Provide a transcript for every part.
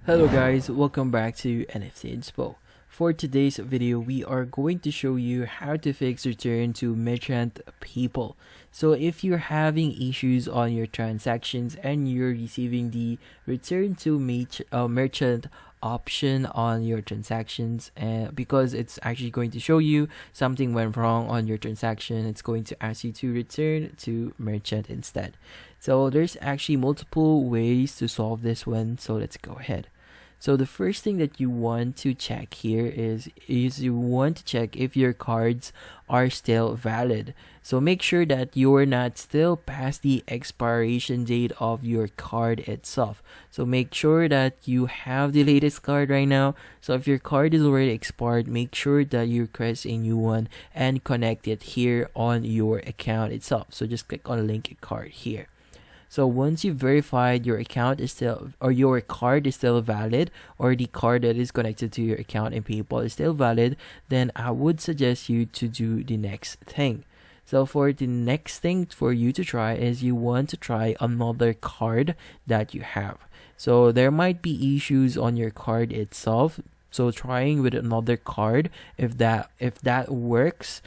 Hello guys, welcome back to NFT Inspo. For today's video, we are going to show you how to fix return to merchant people. So if you're having issues on your transactions and you're receiving the return to merchant option on your transactions, and because it's actually going to show you something went wrong on your transaction, it's going to ask you to return to merchant instead. So there's actually multiple ways to solve this one, so let's go ahead. So the first thing that you want to check here is you want to check if your cards are still valid. So make sure that you're not still past the expiration date of your card itself. So make sure that you have the latest card right now. So if your card is already expired, make sure that you request a new one and connect it here on your account itself. So just click on link a card here. So once you've verified your account is still, or your card is still valid, or the card that is connected to your account in PayPal is still valid, then I would suggest you to do the next thing. So for the next thing for you to try is you want to try another card that you have. So there might be issues on your card itself. So trying with another card, if that works,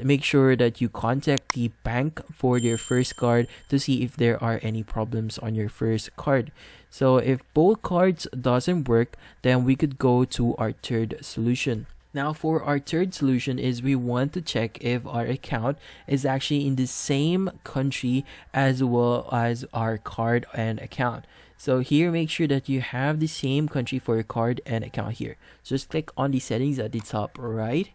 make sure that you contact the bank for your first card to see if there are any problems on your first card. So if both cards doesn't work, then we could go to our third solution. Now for our third solution is we want to check if our account is actually in the same country as well as our card and account. So here, make sure that you have the same country for your card and account here. So just click on the settings at the top right.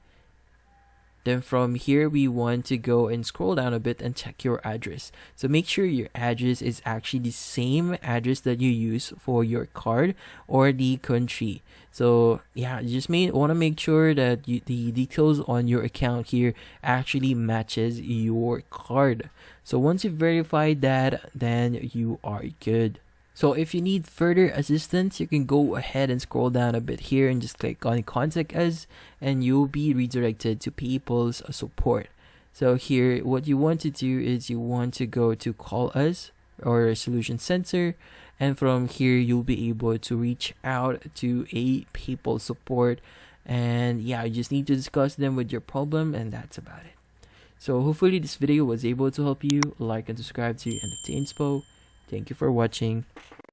Then from here, we want to go and scroll down a bit and check your address. So make sure your address is actually the same address that you use for your card or the country. So yeah, you just want to make sure that the details on your account here actually matches your card. So once you've verified that, then you are good. So if you need further assistance, you can go ahead and scroll down a bit here and just click on contact us, and you'll be redirected to PayPal's support. So here, what you want to do is you want to go to call us or solution center, and from here you'll be able to reach out to a PayPal support, and yeah, you just need to discuss them with your problem, and that's about it. So hopefully this video was able to help you. Like and subscribe to NFT Inspo. Thank you for watching.